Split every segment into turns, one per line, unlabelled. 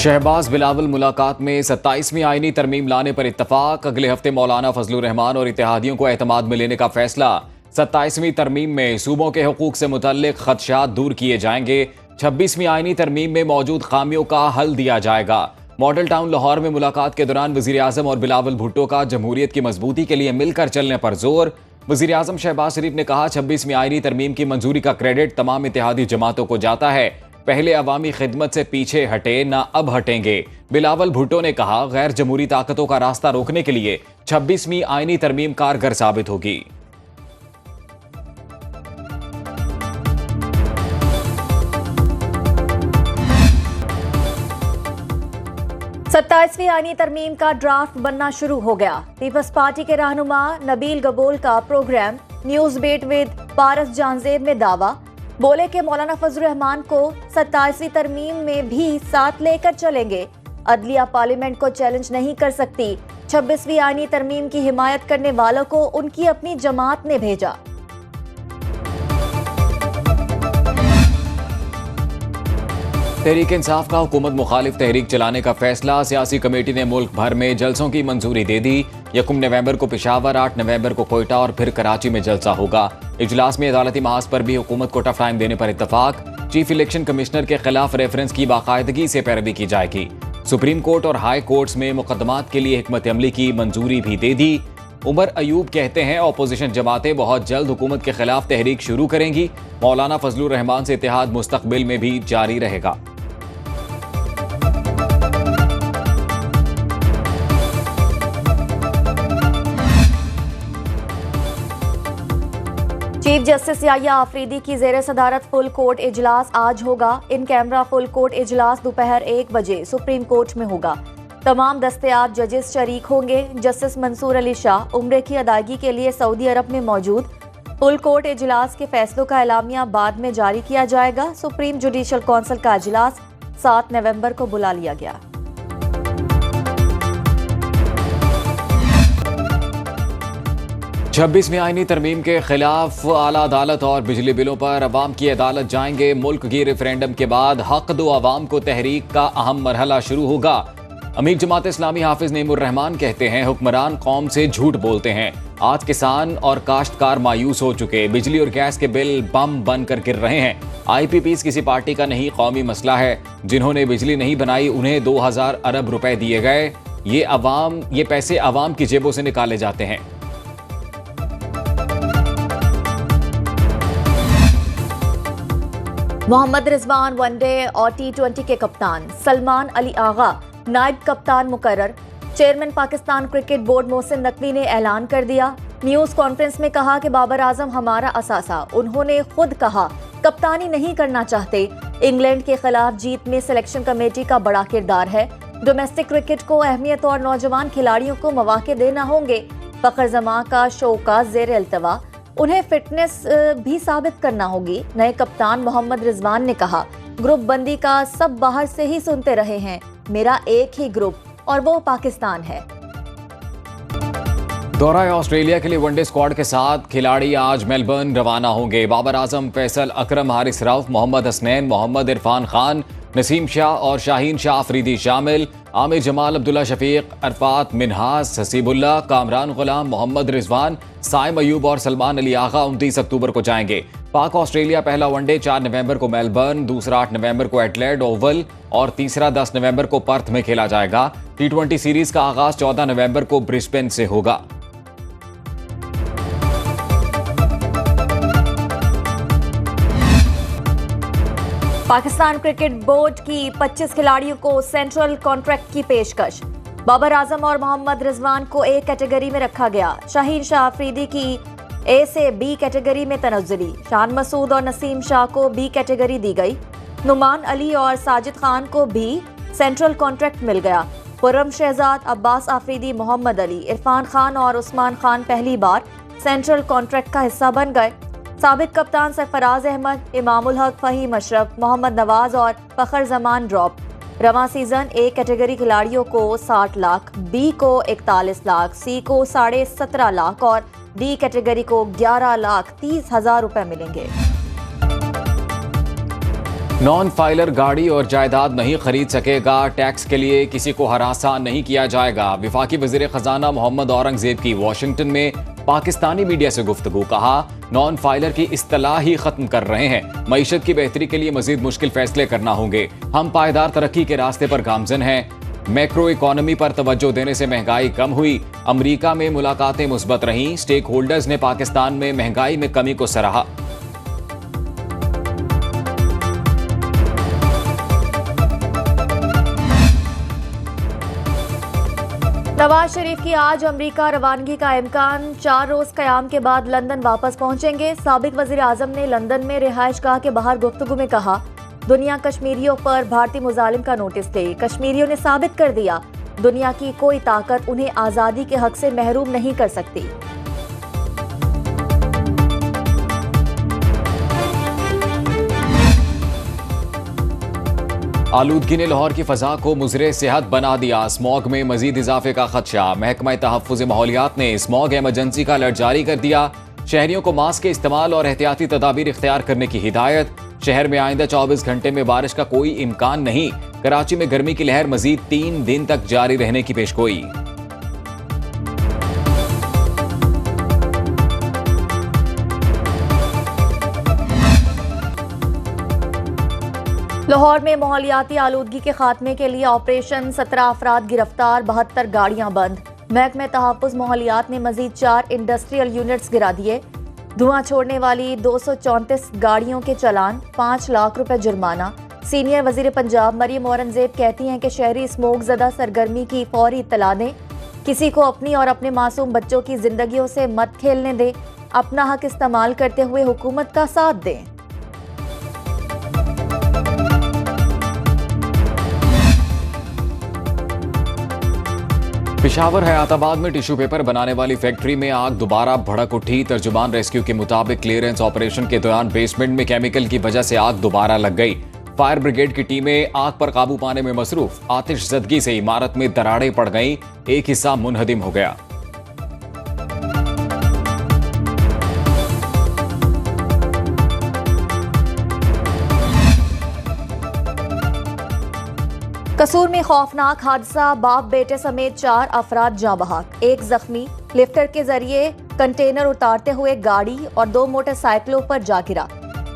शहबाज बिलावल मुलाकात में 27वीं आईनी तरमीम लाने पर इत्तफाक। अगले हफ्ते मौलाना फजलुर रहमान और इत्तेहादियों को एतमाद में लेने का फैसला। 27वीं तरमीम में सूबों के हुकूक से मुतल्लिक खदशात दूर किए जाएंगे। 26वीं आईनी तरमीम में मौजूद खामियों का हल दिया जाएगा। मॉडल टाउन लाहौर में मुलाकात के दौरान वजीर आजम और बिलावल भुट्टो का जमहूरियत की मजबूती के लिए मिलकर चलने पर जोर। वजीर आजम शहबाज शरीफ ने कहा, 26वीं आईनी तरमीम की मंजूरी का क्रेडिट तमाम इत्तेहादी जमातों को जाता है। पहले अवामी खिदमत से पीछे हटे ना अब हटेंगे। बिलावल भुट्टो ने कहा, गैर जमहूरी ताकतों का रास्ता रोकने के लिए 26वीं आईनी तरमीम कारगर साबित होगी।
27वीं आईनी तरमीम का ड्राफ्ट बनना शुरू हो गया। पीपल्स पार्टी के रहनुमा नबील गबोल का प्रोग्राम न्यूज बेट विद पारस जानजेब में दावा। बोले कि मौलाना फजलुर रहमान को 27वीं तरमीम में भी साथ लेकर चलेंगे। अदलिया पार्लियामेंट को चैलेंज नहीं कर सकती। 26वीं आईनी तरमीम की हिमायत करने वालों को उनकी अपनी जमात ने भेजा।
तहरीक इंसाफ का हुकूमत मुखालिफ तहरीक चलाने का फैसला। सियासी कमेटी ने मुल्क भर में जलसों की मंजूरी दे दी। 1 नवंबर को पेशावर, 8 नवंबर को कोयटा और फिर कराची में जलसा होगा। इजलास में अदालती महाज पर भी हुकूमत को टफ टाइम देने पर इत्तफाक। चीफ इलेक्शन कमिश्नर के खिलाफ रेफरेंस की बाकायदगी से पैरवी की जाएगी। सुप्रीम कोर्ट और हाई कोर्ट्स में मुकदमात के लिए हिकमत अमली की मंजूरी भी दे दी। उमर अयूब कहते हैं, अपोजिशन जमातें बहुत जल्द हुकूमत के खिलाफ तहरीक शुरू करेंगी। मौलाना फजलुर रहमान से इत्तेहाद मुस्तकबिल में भी जारी रहेगा।
चीफ जस्टिस याह्या आफरीदी की जेर सदारत फुल कोर्ट इजलास आज होगा। इन कैमरा फुल कोर्ट इजलास दोपहर 1 बजे सुप्रीम कोर्ट में होगा। तमाम दस्तयाब जजेस शरीक होंगे। जस्टिस मंसूर अली शाह उम्रे की अदायगी के लिए सऊदी अरब में मौजूद। फुल कोर्ट इजलास के फैसलों का एलामिया बाद में जारी किया जाएगा। सुप्रीम जुडिशल काउंसिल का इजलास 7 नवंबर को बुला लिया गया।
छब्बीसवीं आईनी तरमीम के खिलाफ आला अदालत और बिजली बिलों पर अवाम की अदालत जाएंगे। मुल्क की रेफरेंडम के बाद हक दो अवाम को तहरीक का अहम मरहला शुरू होगा। अमीर जमात इस्लामी हाफिज नेमुर रहमान कहते हैं, हुक्मरान कौम से झूठ बोलते हैं। आज किसान और काश्तकार मायूस हो चुके। बिजली और गैस के बिल बम बनकर गिर रहे हैं। IPPs किसी पार्टी का नहीं, कौमी मसला है। जिन्होंने बिजली नहीं बनाई उन्हें 2000 अरब रुपए दिए गए। ये पैसे अवाम की जेबों से निकाले जाते हैं।
मोहम्मद रिजवान वनडे और T20 के कप्तान। सलमान अली आगा नायब कप्तान मुकर्रर। Chairman Pakistan cricket board Mohsin Naqvi ने ऐलान कर दिया। न्यूज कॉन्फ्रेंस में कहा कि बाबर आजम हमारा असासा। उन्होंने खुद कहा कप्तानी नहीं करना चाहते। इंग्लैंड के खिलाफ जीत में सिलेक्शन कमेटी का बड़ा किरदार है। डोमेस्टिक क्रिकेट को अहमियत और नौजवान खिलाड़ियों को मौके देना होंगे। फखर जमां का शौका जेर अल्तवा। उन्हें फिटनेस भी साबित करना होगी। नए कप्तान मोहम्मद रिजवान ने कहा, ग्रुप बंदी का सब बाहर से ही सुनते रहे हैं। मेरा एक ही ग्रुप और वो पाकिस्तान है।
दौरा ऑस्ट्रेलिया के लिए वनडे स्क्वाड के साथ खिलाड़ी आज मेलबर्न रवाना होंगे। बाबर आजम, फैसल अकरम, हारिस रऊफ, मोहम्मद हसनैन, मोहम्मद इरफान खान, नसीम शाह और शाहीन शाह अफरीदी शामिल। आमिर जमाल, अब्दुल्ला शफीक, अरफात मिनहास, हसीबुल्ला, कामरान गुलाम, मोहम्मद रिजवान, साइम अयूब और सलमान अली आगा 29 अक्टूबर को जाएंगे। पाक ऑस्ट्रेलिया पहला वनडे 4 नवंबर को मेलबर्न, दूसरा 8 नवंबर को एडलेड ओवल और तीसरा 10 नवंबर को पर्थ में खेला जाएगा। T20 सीरीज का आगाज 14 नवंबर को ब्रिस्बेन से होगा।
पाकिस्तान क्रिकेट बोर्ड की 25 खिलाड़ियों को सेंट्रल कॉन्ट्रैक्ट की पेशकश। बाबर आजम और मोहम्मद रिजवान को A कैटेगरी में रखा गया। शाहीन शाह अफरीदी की A से B कैटेगरी में तनज़्ज़ुली। शान मसूद और नसीम शाह को B कैटेगरी दी गई। नुमान अली और साजिद खान को भी सेंट्रल कॉन्ट्रैक्ट मिल गया। खुर्रम शहजाद, अब्बास आफरीदी, मोहम्मद अली, इरफान खान और उस्मान खान पहली बार सेंट्रल कॉन्ट्रैक्ट का हिस्सा बन गए। साबिक कप्तान सरफराज अहमद, इमामुल हक, फहीम अशरफ, मोहम्मद नवाज और फखर जमान ड्रॉप। रवां सीजन A कैटेगरी खिलाड़ियों को 60 लाख, B को 41 लाख, C को 17.5 लाख और D कैटेगरी को 11,30,000 रुपए मिलेंगे।
नॉन फाइलर गाड़ी और जायदाद नहीं खरीद सकेगा, टैक्स के लिए किसी को हरासा नहीं किया जाएगा। वफाकी वजीर खजाना मोहम्मद औरंगजेब की वाशिंगटन में पाकिस्तानी मीडिया से गुफ्तगू। कहा, नॉन फाइलर की इस्तिलाह ही खत्म कर रहे हैं। मईशत की बेहतरी के लिए मजीद मुश्किल फैसले करना होंगे। हम पायदार तरक्की के रास्ते पर गामजन हैं। मैक्रो इकोनॉमी पर तवज्जो देने से महंगाई कम हुई। अमरीका में मुलाकातें मुस्बत रहीं। स्टेक होल्डर्स ने पाकिस्तान में महंगाई में कमी को सराहा।
नवाज शरीफ की आज अमेरिका रवानगी का इम्कान। 4 रोज कयाम के बाद लंदन वापस पहुंचेंगे। साबिक वजीर आजम ने लंदन में रिहाइशगाह के बाहर गुफ्तगू में कहा, दुनिया कश्मीरियों पर भारतीय मुजालिम का नोटिस दे। कश्मीरियों ने साबित कर दिया, दुनिया की कोई ताकत उन्हें आज़ादी के हक से महरूम नहीं कर सकती।
आलूदगी ने लाहौर की फजा को मुजरे सेहत बना दिया। स्मॉग में मजीद इजाफे का खदशा। महकमा तहफ़्फ़ुज़ माहौलियात ने स्मॉग इमरजेंसी का अलर्ट जारी कर दिया। शहरियों को मास्क के इस्तेमाल और एहतियाती तदाबीर इख्तियार करने की हिदायत। शहर में आइंदा 24 घंटे में बारिश का कोई इम्कान नहीं। कराची में गर्मी की लहर मजीद 3 दिन तक जारी रहने की पेशगोई।
लाहौर में माहौलियाती आलूदगी के खात्मे के लिए ऑपरेशन। 17 अफराद गिरफ्तार, 72 गाड़ियां बंद। महकमे तहफ़्फ़ुज़ माहौलियात ने मजीद 4 इंडस्ट्रियल यूनिट्स गिरा दिए। धुआं छोड़ने वाली 234 गाड़ियों के चालान, 5 लाख रुपए जुर्माना। सीनियर वजीर पंजाब मरियम औरंगजेब कहती हैं कि शहरी स्मोक ज़दा सरगर्मी की फौरी इत्तला दें। किसी को अपनी और अपने मासूम बच्चों की जिंदगियों से मत खेलने दें। अपना हक इस्तेमाल करते हुए हुकूमत का साथ दें।
पेशावर हयाताबाद में टिश्यू पेपर बनाने वाली फैक्ट्री में आग दोबारा भड़क उठी। तर्जुमान रेस्क्यू के मुताबिक क्लियरेंस ऑपरेशन के दौरान बेसमेंट में केमिकल की वजह से आग दोबारा लग गई। फायर ब्रिगेड की टीमें आग पर काबू पाने में मसरूफ। आतिशज़दगी से इमारत में दरारें पड़ गईं, एक हिस्सा मुनहदिम हो गया।
कसूर में खौफनाक हादसा। बाप बेटे समेत 4 अफराद जाँ बहक, 1 जख्मी। लिफ्टर के जरिए कंटेनर उतारते हुए गाड़ी और 2 मोटरसाइकिलों पर जा गिरा।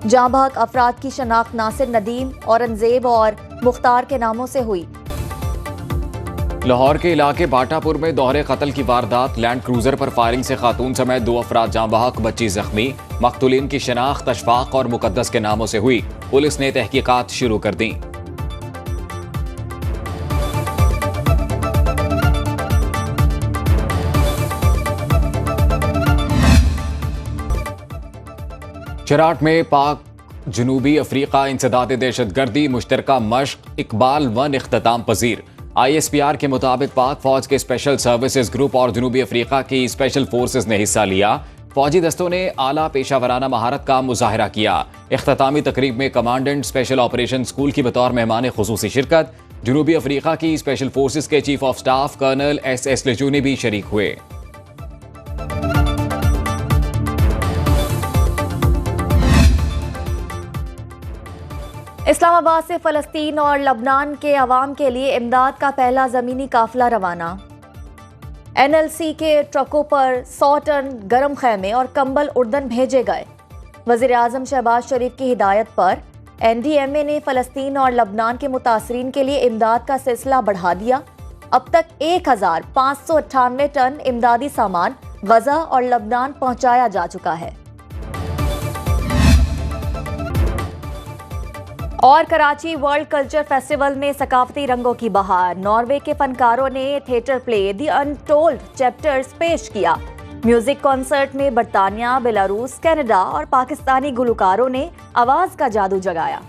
जाँ बहक अफराद की शनाख्त नासिर, नदीम, औरंगजेब और मुख्तार के नामों से हुई।
लाहौर के इलाके बाटापुर में दोहरे कत्ल की वारदात। लैंड क्रूजर पर फायरिंग से खातून समेत 2 अफराद जाँ बहक, 25 जख्मी। मकतूलीन की शनाख्त अशफाक और मुकद्दस के नामों से हुई। पुलिस ने तहकीकात शुरू कर दी। चराट में पाक जनूबी अफ्रीका इंसदाद दहशतगर्दी मुश्तरका मश्क इकबाल 1 इख्तिताम पजीर। ISPR के मुताबिक पाक फौज के स्पेशल सर्विसेज ग्रुप और जनूबी अफ्रीका की स्पेशल फोर्सेज ने हिस्सा लिया। फौजी दस्तों ने आला पेशावराना महारत का मुजाहरा किया। इख्तितामी तकरीब में कमांडेंट स्पेशल ऑपरेशन स्कूल की बतौर मेहमान खुसूसी शिरकत। जनूबी अफ्रीका की स्पेशल फोर्सेज के chief of staff colonel SS लिजू ने भी शरीक हुए।
इस्लामाबाद से फलस्तीन और लबनान के अवाम के लिए इमदाद का पहला ज़मीनी काफिला रवाना। NLC के ट्रकों पर 100 टन गर्म खैमे और कंबल उर्दन भेजे गए। वज़ीर आज़म शहबाज शरीफ की हिदायत पर NDMA ने फलस्तीन और लबनान के मुतासरीन के लिए इमदाद का सिलसिला बढ़ा दिया। अब तक 1598 टन इमदादी सामान गजा और लबनान पहुंचाया जा चुका है। और कराची वर्ल्ड कल्चर फेस्टिवल में सकाफती रंगों की बहार। नॉर्वे के फनकारों ने theatre play the untold chapters पेश किया। म्यूजिक कॉन्सर्ट में बरतानिया, बेलारूस, कनाडा और पाकिस्तानी गुलकारों ने आवाज का जादू जगाया।